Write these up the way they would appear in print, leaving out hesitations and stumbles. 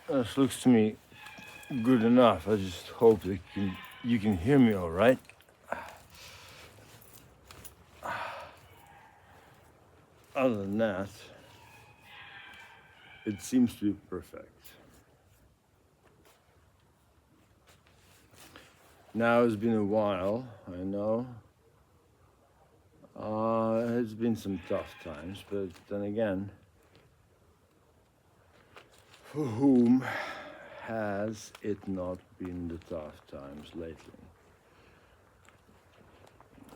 This looks to me good enough. I just hope that you can hear me all right. Other than that, it seems to be perfect. Now it's been a while, I know. It's been some tough times, but then again, for whom has it not been the tough times lately?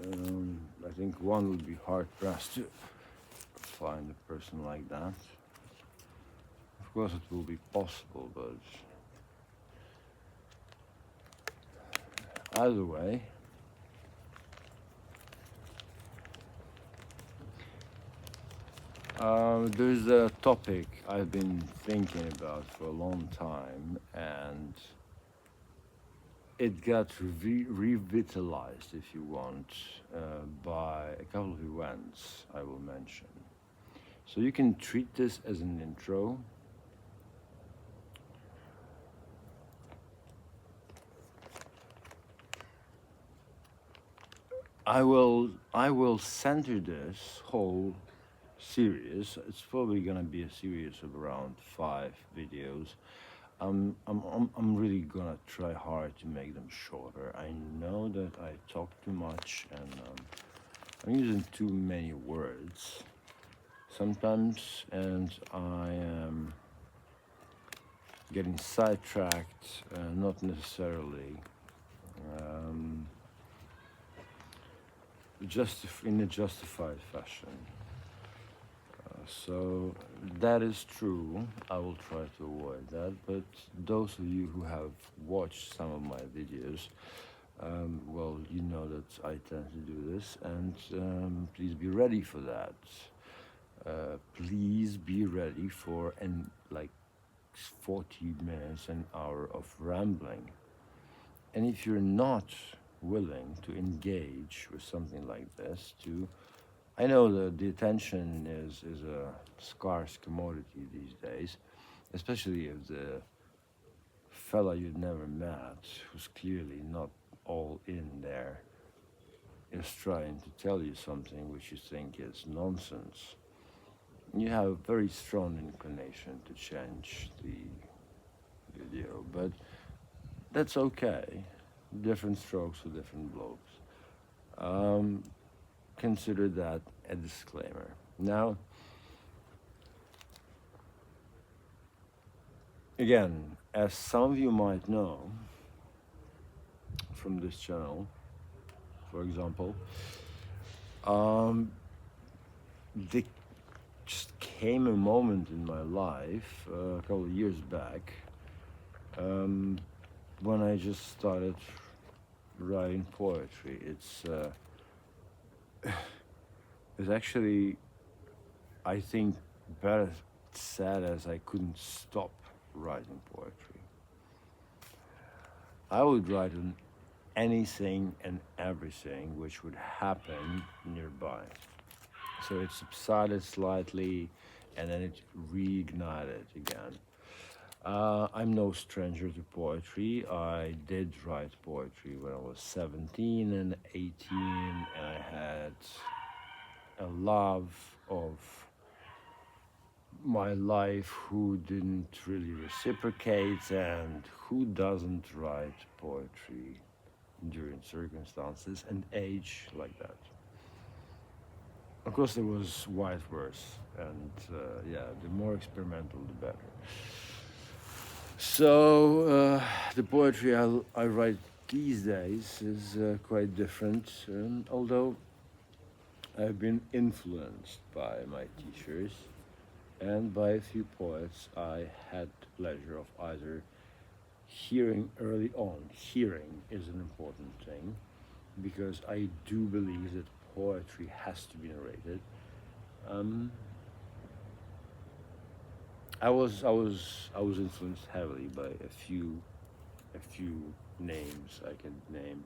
I think one would be hard pressed to find a person like that. Of course, it will be possible, but either way, there's a topic I've been thinking about for a long time, and it got revitalized, if you want, by a couple of events I will mention. So you can treat this as an intro. I will center this whole series. It's probably gonna be a series of around 5 videos. I'm really gonna try hard to make them shorter. I know that I talk too much and I'm using too many words sometimes, and I am getting sidetracked, not necessarily in a justified fashion. So that is true. I will try to avoid that. But those of you who have watched some of my videos, well, you know that I tend to do this, and please be ready for that. Please be ready for like 40 minutes, an hour of rambling. And if you're not willing to engage with something like this, I know that the attention is a scarce commodity these days, especially if the fella you'd never met, who's clearly not all in there, is trying to tell you something which you think is nonsense. You have a very strong inclination to change the video, but that's okay. Different strokes for different blokes. Consider that a disclaimer. Now, again, as some of you might know from this channel, for example, there just came a moment in my life a couple of years back when I just started writing poetry. It's actually, I think, better sad as I couldn't stop writing poetry. I would write on anything and everything which would happen nearby. So it subsided slightly and then it reignited again. I'm no stranger to poetry. I did write poetry when I was 17 and 18, and I had a love of my life who didn't really reciprocate, and who doesn't write poetry during circumstances and age like that. Of course, there was wide verse, and yeah, the more experimental, the better. So the poetry I write these days is quite different, although I've been influenced by my teachers and by a few poets I had the pleasure of either hearing early on. Hearing is an important thing, because I do believe that poetry has to be narrated. I was influenced heavily by a few names I can name,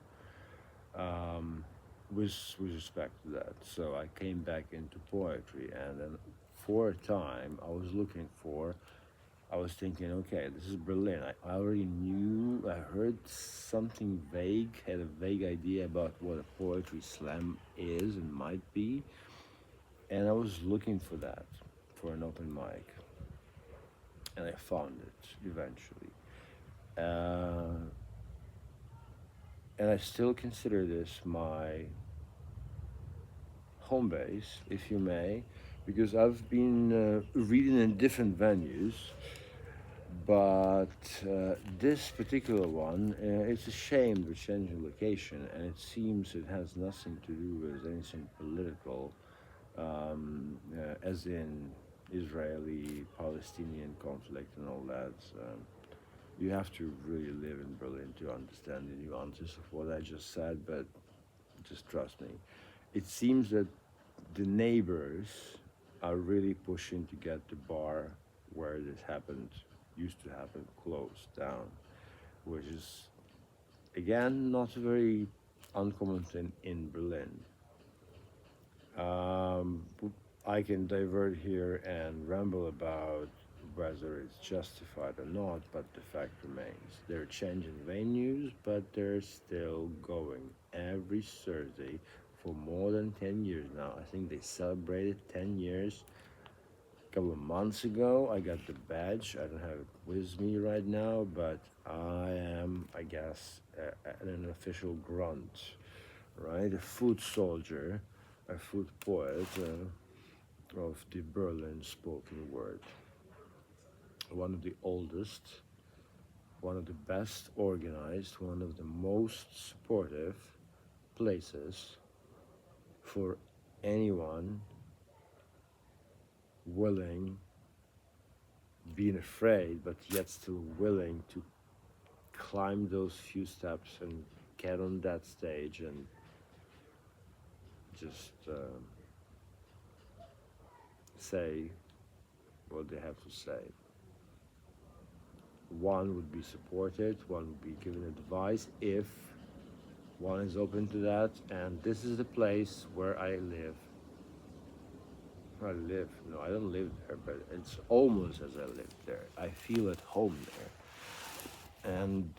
with respect to that. So I came back into poetry, and then for a time I was looking for I was thinking, okay, this is Berlin. I already knew, I heard something vague, had a vague idea about what a poetry slam is and might be. And I was looking for that, for an open mic. And I found it eventually. Uh, and I still consider this my home base, if you may, because I've been reading in different venues. But this particular one, it's a shame we're changing location, and it seems it has nothing to do with anything political, as in Israeli-Palestinian conflict and all that. You have to really live in Berlin to understand the nuances of what I just said, but just trust me. It seems that the neighbors are really pushing to get the bar where this happened, used to happen, closed down, which is again not very uncommon thing in Berlin. Um, I can divert here and ramble about whether it's justified or not, but the fact remains. They're changing venues, but they're still going every Thursday for more than 10 years now. I think they celebrated 10 years a couple of months ago. I got the badge. I don't have it with me right now, but I am, I guess, an official grunt, right? A foot soldier, a foot poet of the Berlin spoken word. One of the oldest, one of the best organized, one of the most supportive places for anyone willing, being afraid, but yet still willing to climb those few steps and get on that stage and just say what they have to say. One would be supported, one would be given advice if one is open to that, and this is the place where I live. I live, no, I don't live there, but it's almost as I live there. I feel at home there. And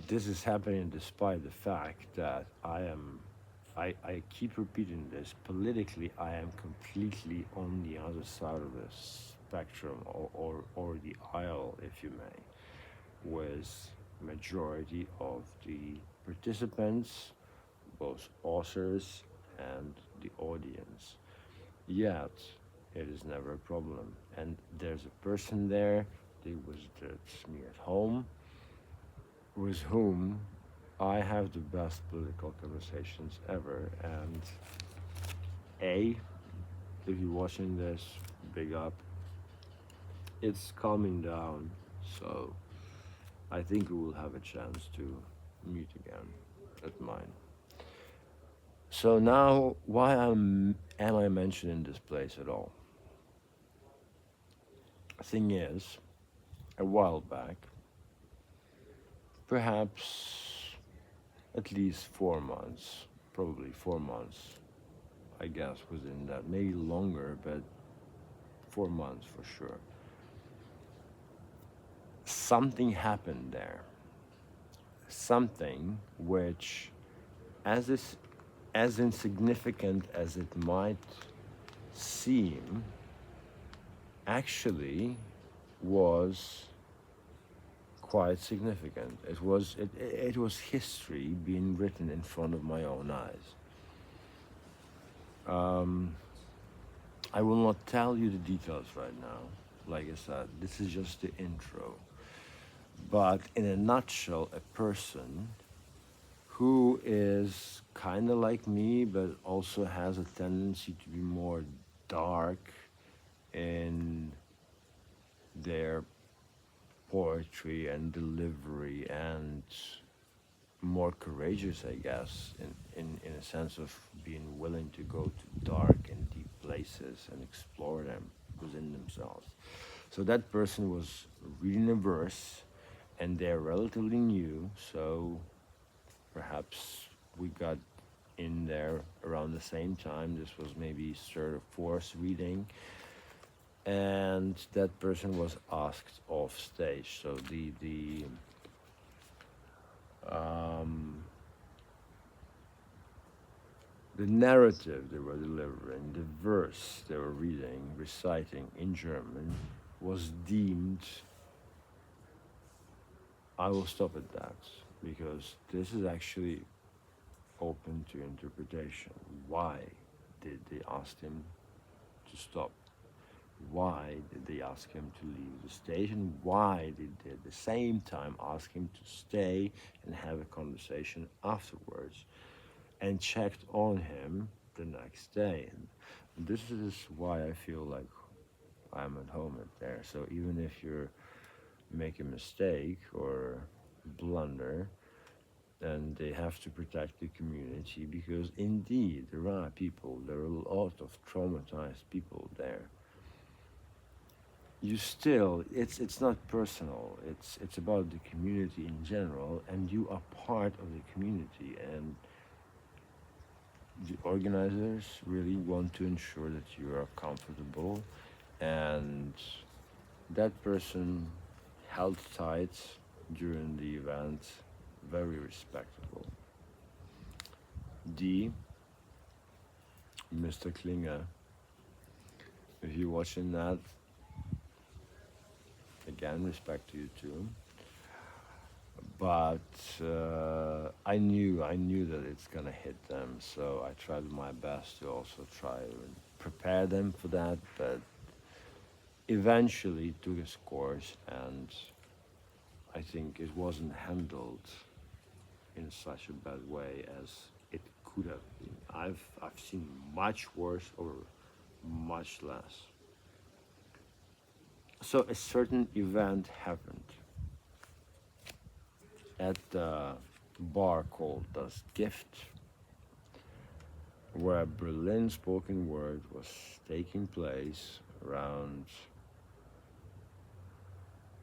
this is happening despite the fact that I keep repeating this, politically I am completely on the other side of the spectrum, or the aisle, if you may, with majority of the participants, both authors and the audience. Yet, it is never a problem. And there's a person there, they visited me at home, with whom I have the best political conversations ever. And if you're watching this, big up. It's calming down, so I think we will have a chance to meet again at mine. So now, why am I mentioning this place at all? Thing is, a while back, perhaps at least 4 months, probably 4 months, I guess, within that, maybe longer, but 4 months for sure. Something happened there. Something which, as insignificant as it might seem, actually was quite significant. It was history being written in front of my own eyes. I will not tell you the details right now. Like I said, this is just the intro. But in a nutshell, a person who is kind of like me, but also has a tendency to be more dark in their poetry and delivery, and more courageous, I guess, in a sense of being willing to go to dark and deep places and explore them within themselves. So that person was reading a verse, and they're relatively new, so perhaps we got in there around the same time. This was maybe third or fourth reading, and that person was asked off stage. So um, the narrative they were delivering, the verse they were reading, reciting in German, was deemed. I will stop at that because this is actually open to interpretation. Why did they ask him to stop? Why did they ask him to leave the stage? And why did they at the same time ask him to stay and have a conversation afterwards and checked on him the next day? And this is why I feel like I'm at home at there. So even if you make a mistake or blunder, then they have to protect the community, because indeed there are people, there are a lot of traumatized people there. You still, it's not personal, it's about the community in general, and you are part of the community, and the organizers really want to ensure that you are comfortable, and that person held tight during the event, very respectable. D, Mr. Klinger, if you're watching that, again, respect to you too. But I knew that it's gonna hit them, so I tried my best to also try and prepare them for that. But eventually, it took its course, and I think it wasn't handled in such a bad way as it could have been. I've seen much worse or much less. So a certain event happened at the bar called Das Gift, where Berlin spoken word was taking place around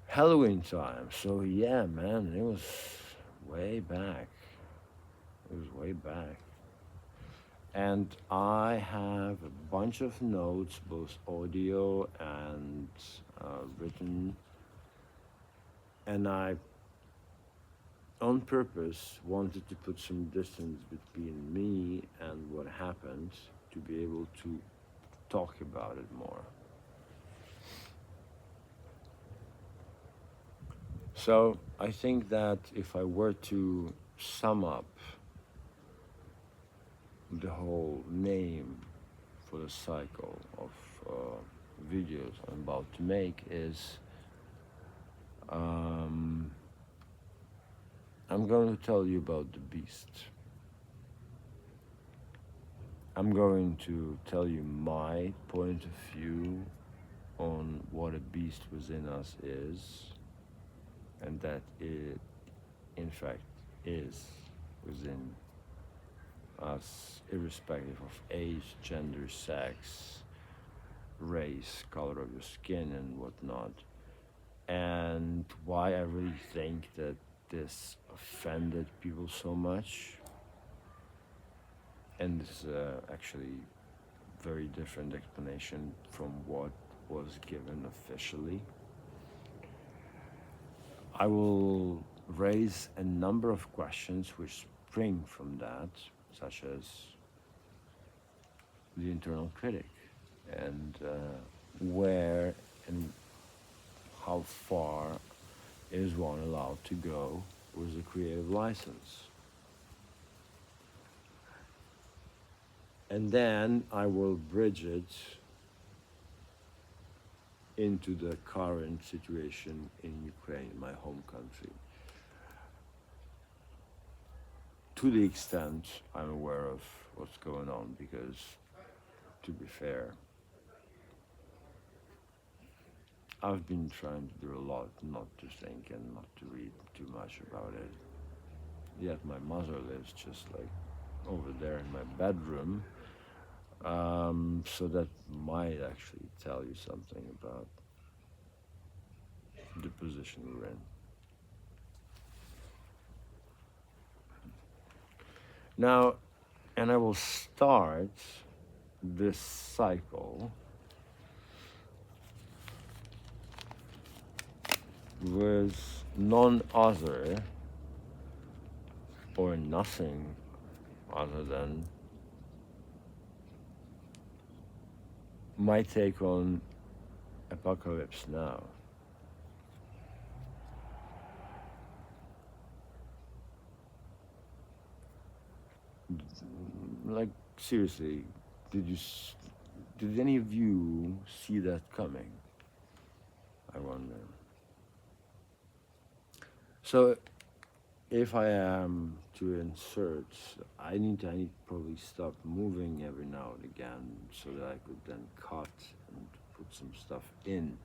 Halloween time. So yeah, man, it was way back. It was way back. And I have a bunch of notes, both audio and written, and I on purpose wanted to put some distance between me and what happened to be able to talk about it more. So I think that if I were to sum up the whole name for the cycle of videos I'm about to make is I'm going to tell you about the beast. I'm going to tell you my point of view on what a beast within us is, and that it, in fact, is within us, irrespective of age, gender, sex, race, color of your skin, and whatnot. And why I really think that this offended people so much. And this is actually very different explanation from what was given officially. I will raise a number of questions which spring from that, such as the internal critic and where and how far is one allowed to go with a creative license. And then I will bridge it into the current situation in Ukraine, my home country. To the extent I'm aware of what's going on, because to be fair, I've been trying to do a lot not to think and not to read too much about it. Yet my mother lives just like over there in my bedroom, so that might actually tell you something about the position we're in. Now, And I will start this cycle with none other or nothing other than my take on Apocalypse Now. Like, seriously, did any of you see that coming? I wonder. So, if I am to insert, I need to probably stop moving every now and again so that I could then cut and put some stuff in.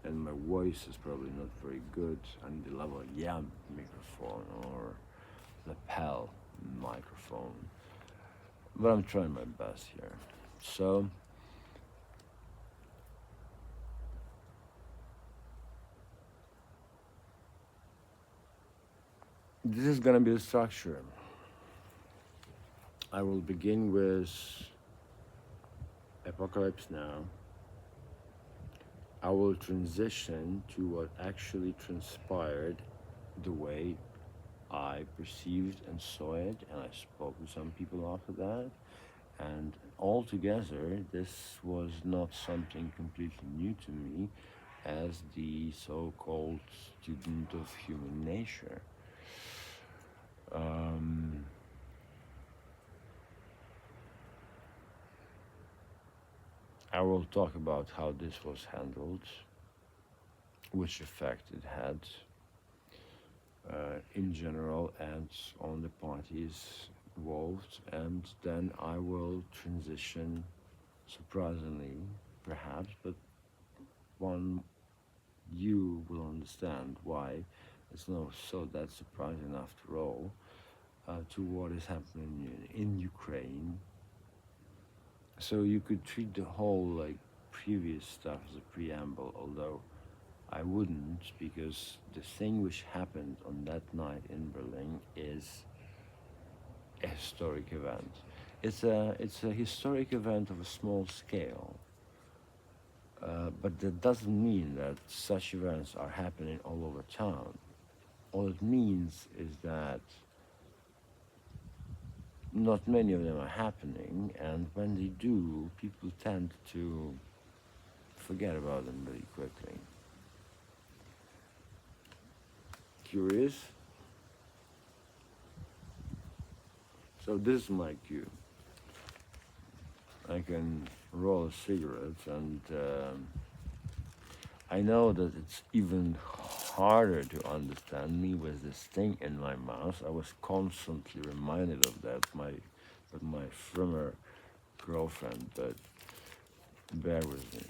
And my voice is probably not very good. I need a level yam microphone or lapel microphone. But I'm trying my best here. So, this is gonna be the structure. I will begin with Apocalypse Now. I will transition to what actually transpired, the way I perceived and saw it, and I spoke to some people after that. And altogether, this was not something completely new to me as the so-called student of human nature. I will talk about how this was handled, which effect it had in general and on the parties involved, and then I will transition, surprisingly, perhaps, but you will understand why it's not so that surprising after all, to what is happening in Ukraine. So you could treat the whole like previous stuff as a preamble, although I wouldn't, because the thing which happened on that night in Berlin is a historic event. It's a historic event of a small scale, but that doesn't mean that such events are happening all over town. All it means is that not many of them are happening, and when they do, people tend to forget about them really quickly. Curious? So this is my cue. I can roll a cigarette, and I know that it's even harder to understand me with this thing in my mouth. I was constantly reminded of that with my former girlfriend, but bear with me.